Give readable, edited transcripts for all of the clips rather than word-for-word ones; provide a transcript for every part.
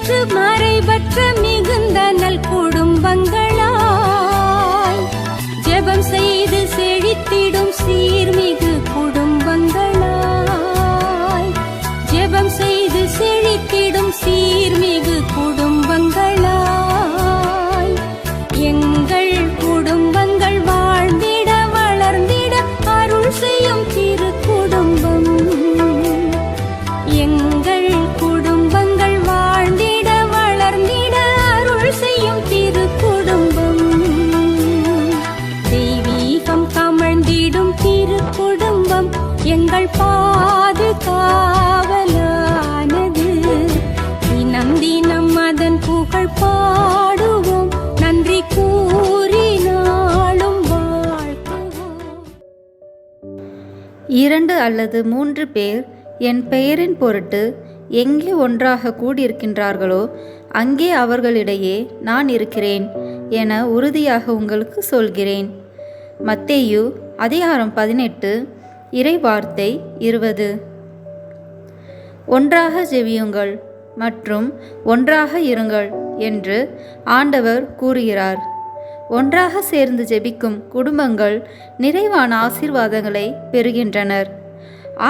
நிறைவற்று மறைவற்ற மிகுந்த நல் குடும்பங்களாய் ஜெபம் செய்து செழித்திடும் சீர்மிகு குடும்பங்களாய் ஜெபம் செய்து செழித்திடும் சீர்மிகு குடும்பங்களாய் எங்கள் குடும்பங்கள் வாழ்ந்திட வளர்ந்திட அருள் செய்யும் திரு குடும்பம் எங்கள் குடும்பங்கள் வாழ்ந்திட வளர்ந்திட அருள் செய்யும் திரு குடும்பம் தெய்வீகம் கமழ்ந்திடும் திரு குடும்பம் எங்கள் பாதுகாவலானது தினம் தினம் அதன் புகழ் பாடுவோம் நன்றி கூறி நாளும் வாழ்த்துவோம். 2 அல்லது 3 பேர் என் பெயரின் பொருட்டு எங்கே ஒன்றாக கூடியிருக்கின்றார்களோ அங்கே அவர்களிடையே நான் இருக்கிறேன் என உறுதியாக உங்களுக்கு சொல்கிறேன். மத்தேயு அதிகாரம் 18 இறைவார்த்தை 20. ஒன்றாக ஜெபியுங்கள் மற்றும் ஒன்றாக இருங்கள் என்று ஆண்டவர் கூறுகிறார். ஒன்றாக சேர்ந்து ஜெபிக்கும் குடும்பங்கள் நிறைவான ஆசீர்வாதங்களை பெறுகின்றனர்.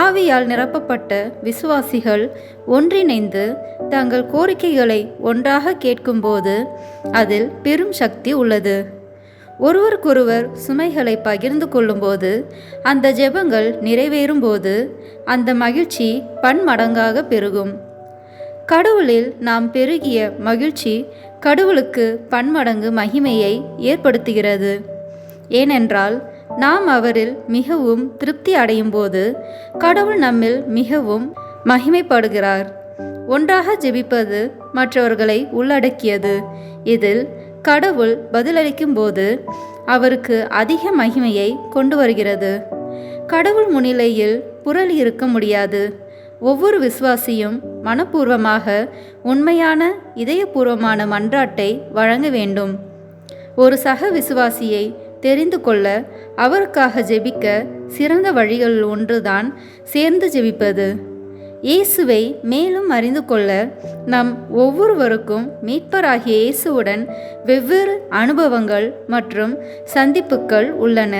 ஆவியால் நிரப்பப்பட்ட விசுவாசிகள் ஒன்றிணைந்து தங்கள் கோரிக்கைகளை ஒன்றாக கேட்கும்போது அதில் பெரும் சக்தி உள்ளது. ஒருவருக்கொருவர் சுமைகளை பகிர்ந்து கொள்ளும்போது அந்த ஜெபங்கள் நிறைவேறும்போது அந்த மகிழ்ச்சி பன்மடங்காக பெருகும். கடவுளில் நாம் பெருகிய மகிழ்ச்சி கடவுளுக்கு பன்மடங்கு மகிமையை ஏற்படுத்துகிறது. ஏனென்றால் நாம் அவரில் மிகவும் திருப்தி அடையும் போது கடவுள் நம்மில் மிகவும் மகிமைப்படுகிறார். ஒன்றாக ஜெபிப்பது மற்றவர்களை உள்ளடக்கியது. இதில் கடவுள் பதிலளிக்கும் போது அவருக்கு அதிக மகிமையை கொண்டு வருகிறது. கடவுள் முன்னிலையில் புரளி இருக்க முடியாது. ஒவ்வொரு விசுவாசியும் மனப்பூர்வமாக உண்மையான இதயபூர்வமான மன்றாட்டை வழங்க வேண்டும். ஒரு சக விசுவாசியை தெரிந்து கொள்ள அவருக்காக ஜெபிக்க சிறந்த வழிகளில் ஒன்றுதான் சேர்ந்து ஜெபிப்பது. இயேசுவை மேலும் அறிந்து கொள்ள நம் ஒவ்வொருவருக்கும் மீட்பராகிய இயேசுவுடன் வெவ்வேறு அனுபவங்கள் மற்றும் சந்திப்புகள் உள்ளன.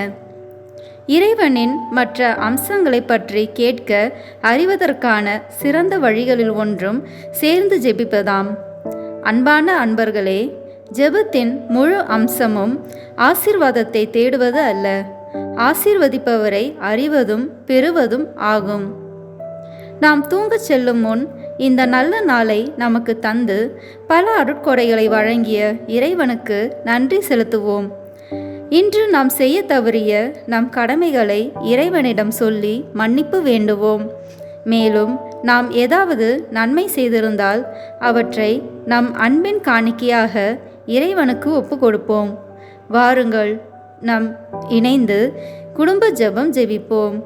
இறைவனின் மற்ற அம்சங்களை பற்றி கேட்க அறிவதற்கான சிறந்த வழிகளில் ஒன்றும் சேர்ந்து ஜெபிப்பதாம். அன்பான அன்பர்களே, ஜெபத்தின் முழு அம்சமும் ஆசீர்வாதத்தை தேடுவது அல்ல, ஆசீர்வதிப்பவரை அறிவதும் பெறுவதும் ஆகும். நாம் தூங்கச் செல்லும் முன் இந்த நல்ல நாளை நமக்கு தந்து பல அருட்கொடைகளை வழங்கிய இறைவனுக்கு நன்றி செலுத்துவோம். இன்று நாம் செய்ய தவறிய நம் கடமைகளை இறைவனிடம் சொல்லி மன்னிப்பு வேண்டுவோம். மேலும் நாம் ஏதாவது நன்மை செய்திருந்தால் அவற்றை நம் அன்பின் காணிக்கையாக இறைவனுக்கு ஒப்பு கொடுப்போம். வாருங்கள், நம் இணைந்து குடும்ப ஜெபம் ஜெபிப்போம்.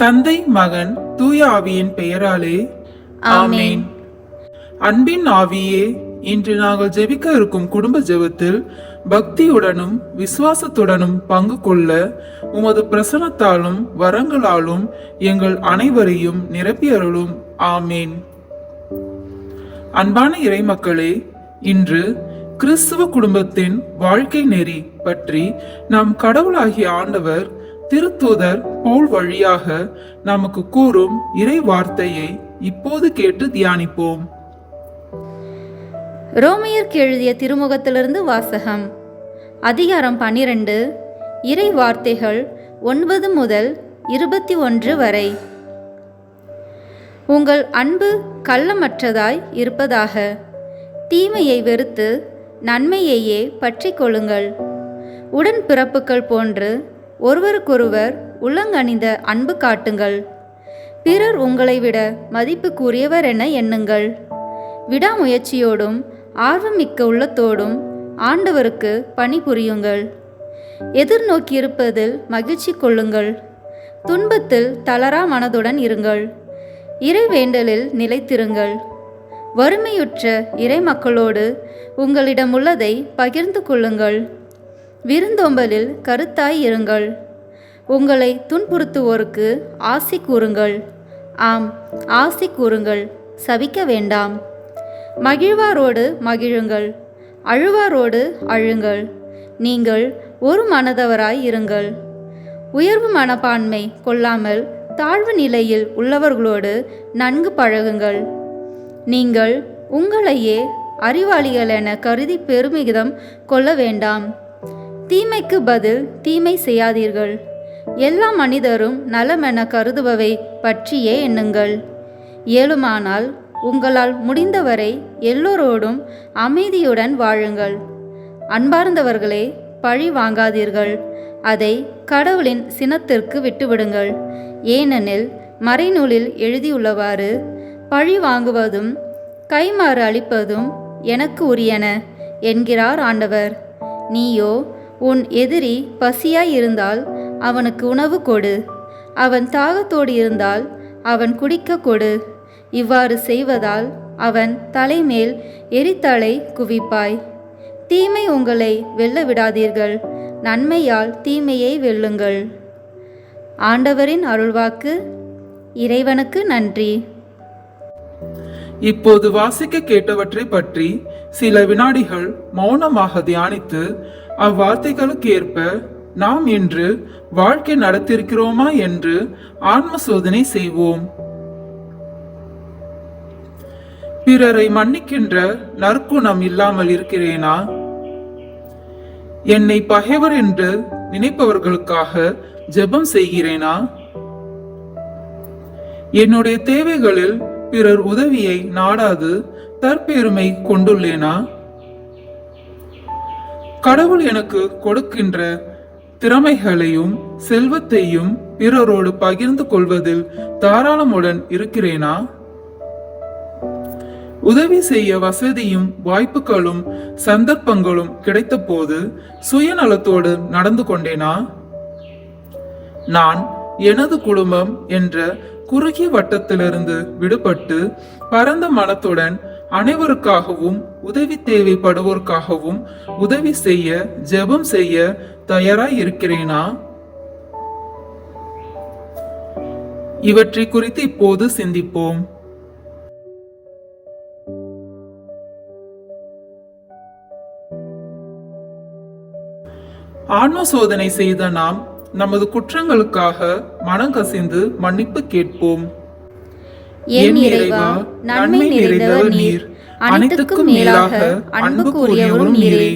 தந்தை, மகன், தூய ஆவியின் பெயராலே ஆமென். அன்பின் ஆவியே, இன்று நாங்கள் ஜெபிக்க இருக்கும் குடும்ப ஜெபத்தில் பக்தியுடனும் விசுவாசத்துடனும் பங்கு கொள்ள உமது பிரசன்னத்தாலும் வரங்களாலும் எங்கள் அனைவரையும் நிரப்பியருளும். ஆமேன். அன்பான இறைமக்களே, இன்று கிறிஸ்துவ குடும்பத்தின் வாழ்க்கை நெறி பற்றி நம் கடவுளாகிய ஆண்டவர் திருத்தூதர் பவுல் வழியாக நமக்கு கூறும் இறை வார்த்தையை இப்போது கேட்டு தியானிப்போம். ரோமையருக்கு எழுதிய திருமுகத்திலிருந்து வாசகம். அதிகாரம் 12, இறை வார்த்தைகள் 9 முதல் 21 வரை. உங்கள் அன்பு கள்ளமற்றதாய் இருப்பதாக. தீமையை வெறுத்து நன்மையையே பற்றி கொள்ளுங்கள். உடன் பிறப்புகள் போன்று ஒருவருக்கொருவர் உள்ளங்கனிந்த அன்பு காட்டுங்கள். பிறர் உங்களை விட மதிப்புக்குரியவர் என எண்ணுங்கள். விடாமுயற்சியோடும் ஆர்வமிக்க உள்ளத்தோடும் ஆண்டவருக்கு பணிபுரியுங்கள். எதிர்நோக்கியிருப்பதில் மகிழ்ச்சி கொள்ளுங்கள். துன்பத்தில் தளரா மனதுடன் இருங்கள். இறைவேண்டலில் நிலைத்திருங்கள். வறுமையுற்ற இறை மக்களோடு உங்களிடம் உள்ளதை பகிர்ந்து கொள்ளுங்கள். விருந்தோம்பலில் கருத்தாய் இருங்கள். உங்களை துன்புறுத்துவோருக்கு ஆசி கூறுங்கள். ஆம், ஆசி கூறுங்கள். சபிக்க வேண்டாம். மகிழ்வாரோடு மகிழுங்கள், அழுவாரோடு அழுங்கள். நீங்கள் ஒரு மனதவராய் இருங்கள். உயர்வு மனப்பான்மை கொள்ளாமல் தாழ்வு நிலையில் உள்ளவர்களோடு நன்கு பழகுங்கள். நீங்கள் உங்களையே அறிவாளிகள் என கருதி பெருமிதம் கொள்ள வேண்டாம். தீமைக்கு பதில் தீமை செய்யாதீர்கள். எல்லா மனிதரும் நலமென கருதுபவை பற்றியே எண்ணுங்கள். இயலுமானால் உங்களால் முடிந்தவரை எல்லோரோடும் அமைதியுடன் வாழுங்கள். அன்பார்ந்தவர்களே, பழி வாங்காதீர்கள். அதை கடவுளின் சினத்திற்கு விட்டுவிடுங்கள். ஏனெனில் மறைநூலில் எழுதியுள்ளவாறு, பழி வாங்குவதும் கைமாறு அளிப்பதும் எனக்கு உரியன என்கிறார் ஆண்டவர். நீயோ உன் எதிரி பசியாய் இருந்தால் அவனுக்கு உணவு கொடு, அவன் தாகத்தோடு இருந்தால் அவன் குடிக்க கொடு. இவ்வாறு செய்வதால் அவன் தலைமேல் எரித்தலை குவிப்பாய். தீமை உங்களை வெல்ல விடாதீர்கள், நன்மையால் தீமையை வெல்லுங்கள். ஆண்டவரின் அருள்வாக்கு. இறைவனுக்கு நன்றி. இப்போது வாசிக்க கேட்டவற்றை பற்றி சில வினாடிகள் மௌனமாக தியானித்து அவ்வார்த்தைகளுக்கு ஏற்ப நாம் இன்று வாழ்க்கை நடத்திருக்கிறோமா என்று ஆன்ம சோதனை செய்வோம். பிறரை மன்னிக்கின்ற நற்குணம் இல்லாமல் இருக்கிறேனா? என்னை பகைவர் என்று நினைப்பவர்களுக்காக ஜெபம் செய்கிறேனா? என்னுடைய தேவைகளில் பிறர் உதவியை நாடாது தற்பெருமை கொண்டுள்ளேனா? கடவுள் எனக்கு கொடுக்கின்ற திறமைகளையும் செல்வத்தையும் பிறரோடு பகிர்ந்து கொள்வதில் தாராளமுடன் இருக்கிறேனா? உதவி செய்ய வசதியும் வாய்ப்புகளும் சந்தர்ப்பங்களும் கிடைத்த போது சுயநலத்தோடு நடந்து கொண்டேனா? நான் எனது குடும்பம் என்ற குறுகிய வட்டத்திலிருந்து விடுபட்டு பரந்த மனத்துடன் அனைவருக்காகவும் உதவி தேவைப்படுவோருக்காகவும் உதவி செய்ய ஜெபம் செய்ய தயாராய் இருக்கிறேனா? இவற்றை குறித்து இப்போது சிந்திப்போம். ஆன்ம சோதனை செய்த நாம் நமது குற்றங்களுக்காக மனம் கசிந்து மன்னிப்பு கேட்போம். என் இறைவா, நன்மை நிறைந்தவர் நீர், அனைத்துக்கும் மேலாக அன்பு கூறியவரும் நீரே.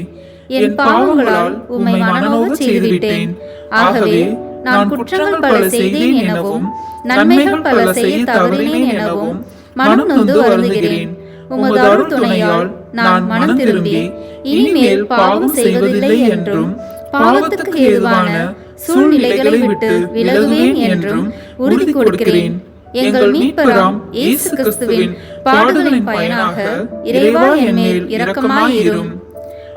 என் பாவங்களால் உம்மை மனநோக செய்துவிட்டேன். ஆகவே நான் குற்றங்கள் பல செய்தேன் எனவும் நன்மைகள் பல செய்ய தவறினேன் எனவும் மனம் நொந்து வருந்துகிறேன். உமது அருள் துணையால் நான் மனம் திரும்பி இனிமேல் பாவம் செய்வதில்லை என்றும் பாவத்துக்கு ஏதுவான சூழ்நிலைகளை விட்டு விலகுவேன் என்றும் உறுதி கொடுக்கிறேன். எங்கள் மீட்பராம் இயேசு கிறிஸ்துவின் பாடுகளின் பயனாக இறைவா என் மேல் இரக்கமாயிரும்.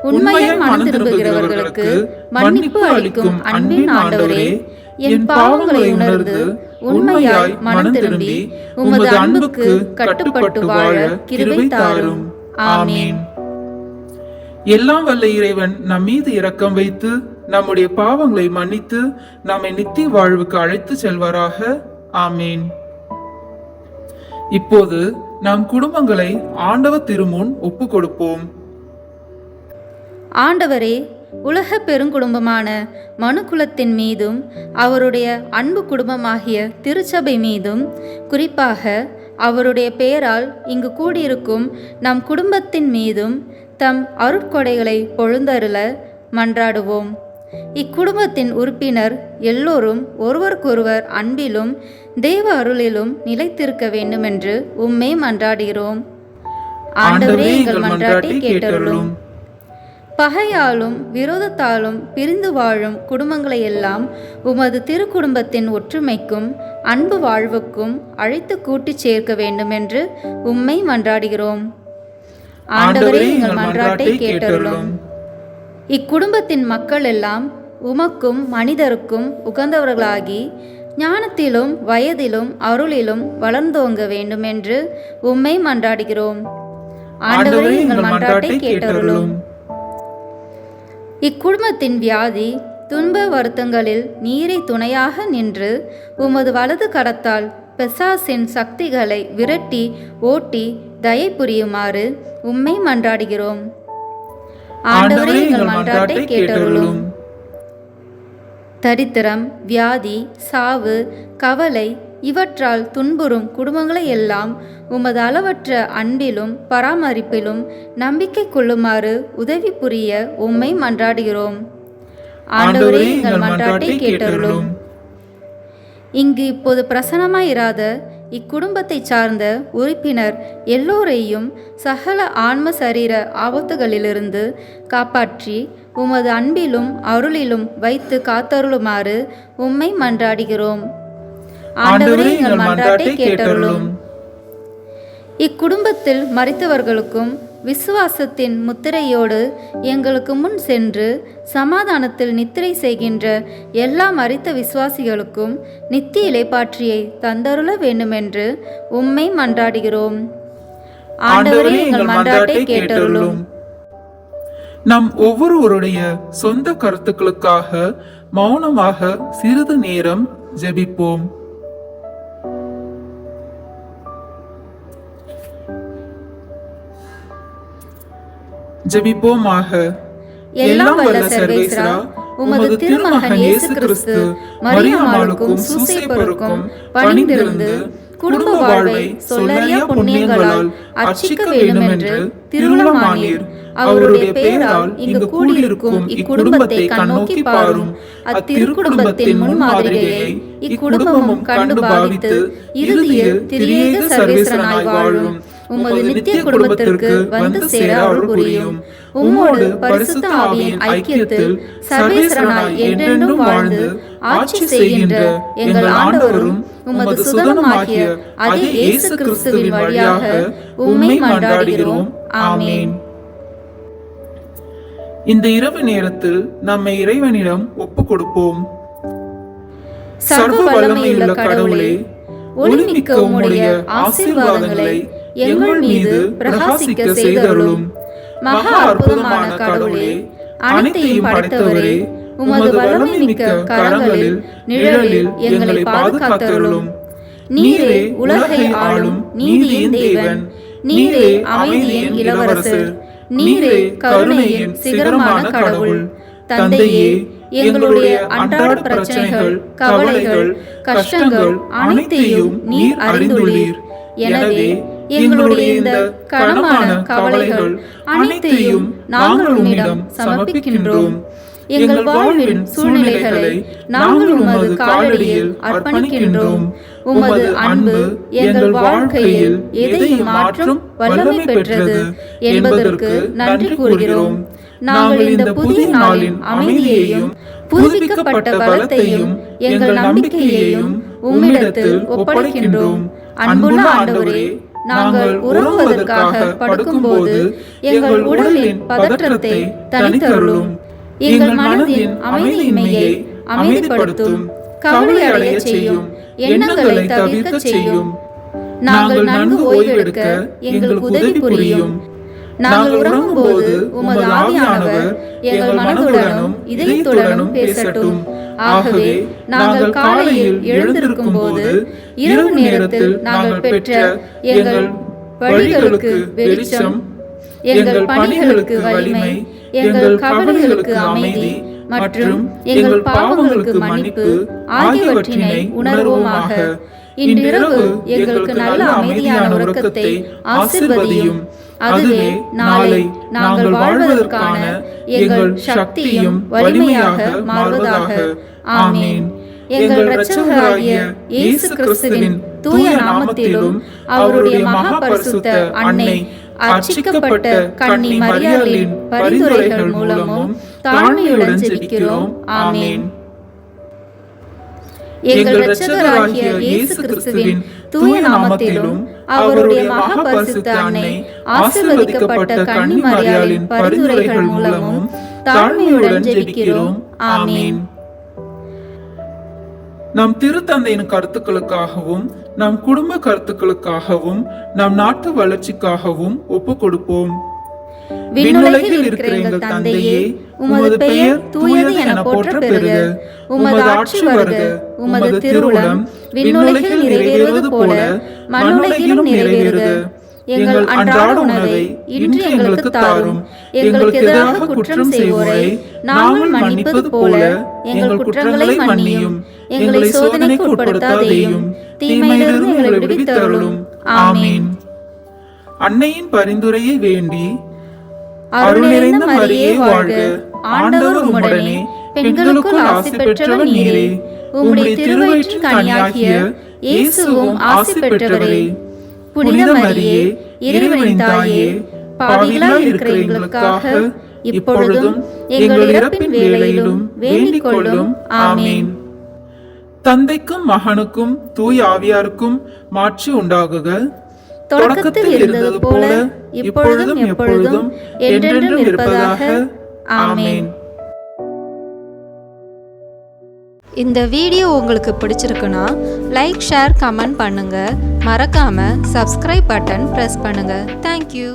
உண்மையாய் மனம் திரும்புகிறவர்களுக்கு மன்னிப்பு அளிக்கும் அன்பின் ஆண்டவரே, என் பாவங்களை உணர்ந்து உண்மையாய் மனம் திரும்பி உமது அன்புக்கு கட்டுப்பட்டு வாழ கிருபை தாரும். ஆமென். எல்லாம் வல்ல இறைவன் நம் மீது இரக்கம் வைத்து நம்முடைய பாவங்களை மன்னித்து நம்மை நித்திய வாழ்வுக்கு அழைத்து செல்வாராக. ஆமேன். இப்போது நம் குடும்பங்களை ஆண்டவர் திருமுன் ஒப்பு கொடுப்போம். ஆண்டவரே, உலக பெருங்குடும்பமான மனுக்குலத்தின் மீதும் அவருடைய அன்பு குடும்பமாகிய திருச்சபை மீதும் குறிப்பாக அவருடைய பெயரால் இங்கு கூடியிருக்கும் நம் குடும்பத்தின் மீதும் தம் அருட்கொடைகளை பொழுந்தருள மன்றாடுவோம். இக்குடும்பத்தின் உறுப்பினர் எல்லோரும் ஒருவருக்கொருவர் அன்பிலும் தேவ அருளிலும் நிலைத்திருக்க வேண்டுமென்று உம்மை மன்றாடுகிறோம். ஆண்டவரே, எங்கள் மன்றாட்டை கேட்டருளும். பகையாலும் விரோதத்தாலும் பிரிந்து வாழும் குடும்பங்களை எல்லாம் உமது திருக்குடும்பத்தின் ஒற்றுமைக்கும் அன்பு வாழ்வுக்கும் அழைத்து கூட்டிச் சேர்க்க வேண்டுமென்று உம்மை மன்றாடுகிறோம். ஆண்டவரே, எங்கள் மன்றாட்டை கேட்டருளும். இக்குடும்பத்தின் மக்கள் எல்லாம் உமக்கும் மனிதருக்கும் உகந்தவர்களாகி ஞானத்திலும் வயதிலும் அருளிலும் வளர்ந்தோங்க வேண்டுமென்று உம்மை மன்றாடுகிறோம். ஆண்டவரே, எங்கள் மன்றாட்டை கேட்டருளும். இக்குடும்பத்தின் வியாதி துன்ப வருத்தங்களில் நீரை துணையாக நின்று உமது வலது கரத்தால் பெசாசின் சக்திகளை விரட்டி ஓட்டி தயை புரியுமாறு உம்மை மன்றாடுகிறோம். ஆண்டவரே, எங்கள் மன்றாட்டை கேட்டருளும். தரித்திரம், வியாதி, சாவு, கவலை இவற்றால் துன்புறும் குடும்பங்களை எல்லாம் உமது அளவற்ற அன்பிலும் பராமரிப்பிலும் நம்பிக்கை கொள்ளுமாறு உதவி புரிய உம்மை மன்றாடுகிறோம். ஆண்டவரே, எங்கள் மன்றாட்டை கேட்டருளும். இங்கு இப்போது பிரசன்னமாயிராத இக்குடும்பத்தை சார்ந்த உறுப்பினர் எல்லோரையும் சகல ஆன்ம சரீர ஆபத்துகளிலிருந்து காப்பாற்றி உமது அன்பிலும் அருளிலும் வைத்து காத்தருளுமாறு உம்மை மன்றாடுகிறோம். ஆண்டவரே, எங்கள் மன்றாட்டை கேட்டருளும். இக்குடும்பத்தில் மரித்தவர்களுக்கும் விசுவாசத்தின் முத்திரையோடு எங்களுக்கு முன் சென்று சமாதானத்தில் நித்திரை செய்கின்ற எல்லா மரித்த விசுவாசிகளுக்கும் நித்திய இளைப்பாற்றியை தந்தருள வேண்டுமென்று உம்மை மன்றாடுகிறோம். ஆண்டவரே, எங்கள் மன்றாட்டை கேட்டருளும். நம் ஒவ்வொருவருடைய சொந்த கருத்துக்களுக்காக மௌனமாக சிறிது நேரம் ஜெபிப்போம். ஜெபிப்போமாக. எல்லாம் வல்ல சர்வேஸ்வரா, உமது திருமகன் இயேசு கிறிஸ்து மரியாமாளுக்கும் சூசேப்பருக்கும் பணிந்திருந்து குடும்ப வாழ்வை சொல்லறியா புண்ணியங்களால் அர்ச்சிக்க வேண்டுமென்று திருவுளமானீர். அவருடைய பெயரால் இங்கு கூடியிருக்கும் இக்குடும்பத்தை கண்ணோக்கி பாரும். அத்திருக்குடும்பத்தின் முன்மாதிரியை இக்குடும்பமும் கண்டு பாவித்து இறுதியில் திரியேக சர்வேஸ்வரனாய் வாழும் உமது நித்திய குடும்பத்திற்கு வந்து சேர அருள் புரியும். உம்மோடு பரிசுத்த ஆவியின் ஐக்கியத்தில் சர்வேஸ்வரனாய் என்றென்றும் வாழ்ந்து ஆட்சி செய்கின்ற எங்கள் ஆண்டவரும் உமது சுதனமாகிய அதே இயேசு கிறிஸ்துவின் வழியாக உம்மை மன்றாடுகிறோம். ஆமென். இந்த இரவு நேரத்தில் நம்மை இறைவனிடம் ஒப்புக் கொடுப்போம். சர்வ வல்லமையுள்ள கடவுளே, ஒளிமிக்க உம்முடைய ஆசீர்வாதங்களை எங்கள் மீது பிரகாசிக்க செய்தருளும். மகா அற்புதமான கடவுளே, அனைத்தையும் படைத்தவரே, உமது வல்லமை மிக்க கரங்களில் நிழலில் எங்களை பாதுகாத்தருளும். நீரே உலகை ஆளும் நீதியின் தேவன், நீரே அமைதியின் இளவரசர், நீரே கருணையின் சிகரமான கடவுள். தந்தையே, எங்களுடைய அன்றாட பிரச்சனைகள், கவலைகள், கஷ்டங்கள் அனைத்தையும் நீர் அறிந்துள்ளீர். எனவே எங்களுடைய இந்த கனமான கவலைகள் அனைத்தையும் நாங்கள் உம்மிடம் சமர்ப்பிக்கின்றோம். எங்கள் வாழ்வின் சூழ்நிலைகளை நாங்கள் உமது காலடியில் அர்ப்பணிக்கின்றோம். உமது அன்பு எங்கள் வாழ்க்கையில் எதையும் மாற்றும் வல்லமை பெற்றது என்பதற்கு நன்றி கூறுகிறோம். நாங்கள் இந்த புதிய நாளின் அமைதியையும் புதுப்பிக்கப்பட்ட பலத்தையும் எங்கள் நம்பிக்கையையும் உம்மிடத்தில் ஒப்படைக்கின்றோம். அன்புள்ள ஆண்டவரே, நாங்கள் உறங்குவதற்காக படுக்கும்போது எங்கள் உடலின் பதற்றத்தை தணித்தருளும். எங்கள் மனதின் அமைதியின்மையை அமைதிப்படுத்தும். கவலை அடைய செய்யும். எண்ணங்களை தவிர்க்க செய்யும். நாங்கள் நன்கு ஓய்வெடுக்க எங்களுக்கு உதவி புரியும். நாங்கள் உறங்கும்போது உமது ஆவியானவர் எங்கள் மனதுடனும் இதயத்துடனும் பேசட்டும். ஆகவே நாங்கள் காலையில் எழுந்திருக்கும் போது இரவு நேரத்தில் நாங்கள் பெற்ற எங்கள் வழிகளுக்கு வெளிச்சம், எங்கள் பணிகளுக்கு வலிமை, எங்கள் கவலைகளுக்கு அமைதி மற்றும் எங்கள் பாவங்களுக்கு மன்னிப்பு ஆகியவற்றினை உணர்வோமாக. இன்றிரவு எங்களுக்கு நல்ல அமைதியான உறக்கத்தை ஆசீர்வதியும். அதுவே நாளை நாங்கள் வாழ்வதற்கான எங்கள் சக்தியும் வலிமையாக மாறுவதாக. ஆமென். எங்கள் இரட்சகராகிய இயேசு கிறிஸ்துவின் தூய நாமத்திலும் அவருடைய மகா பரிசுத்த அன்னை அர்ச்சிக்கப்பட்ட கன்னி மரியாளின் பரிந்துரைகள் மூலமும் தாழ்மையுடன் ஜெபிக்கிறோம். ஆமென். எங்கள் இரட்சகராகிய இயேசு கிறிஸ்துவின் தூய நாமத்திலும் அவருடைய மகா பரிசுத்த அன்னை ஆசீர்வதிக்கப்பட்ட கன்னி மரியாளின் பரிந்துரைகள் மூலமும் தாழ்மையுடன் ஜெபிக்கிறோம். ஆமென். நம் திருத்தந்தையின் கருத்துக்களுக்காகவும் நம் குடும்ப கருத்துக்களுக்காகவும் நம் நாட்டு வளர்ச்சிக்காகவும் ஒப்பு கொடுப்போம். விண்ணுலகில் இருக்கிற எங்கள் தந்தையே, உமது பெயர் தூயது என போற்ற பெறுக. உமது ஆட்சி வருக. உமது திருவுளம் விண்ணுலகில் நிறைவேறுவது போல மண்ணுலகிலும் நிறைவேறுக. எங்கள் அன்றாட உணவை இன்று எங்களுக்கு தாரும். எங்களுக்கு எதிராக குற்றம் செய்வோரை நாங்கள் மன்னிப்பது போல எங்கள் குற்றங்களை மன்னியும். எங்களை சோதனைக்கு உட்படுத்தாதேயும், தீமையிலிருந்து எங்களை விடுவித்தருளும். ஆமென். அன்னையின் பரிந்துரையை வேண்டி, அருள் நிறைந்த மரியே வாழ்க, ஆண்டவர் உம்முடனே, பெண்களுக்குள் ஆசி பெற்றவர் நீரே. உம்முடைய திருவயிற்றின் கனியாகிய இயேசுவும் ஆசி பெற்றவரே. புனித மரியே, இறைவனின் தாயே, பாவிகளாய் இருக்கிற எங்களுக்காக இப்பொழுதும் எங்கள் இறப்பின் வேளையிலும் வேண்டிக் கொள்ளும். ஆமென். தந்தைக்கும் மகனுக்கும் தூய ஆவியாருக்கும் மாட்சி உண்டாகுக. தொடக்கத்தில் இருந்தது போல இப்பொழுதும் எப்பொழுதும் என்றென்றும் இருப்பதாக. ஆமென். இந்த வீடியோ உங்களுக்கு பிடிச்சிருக்குன்னா லைக், ஷேர், கமெண்ட் பண்ணுங்க. மறக்காம சப்ஸ்கிரைப் பட்டன் பிரஸ் பண்ணுங்க. தேங்க்யூ.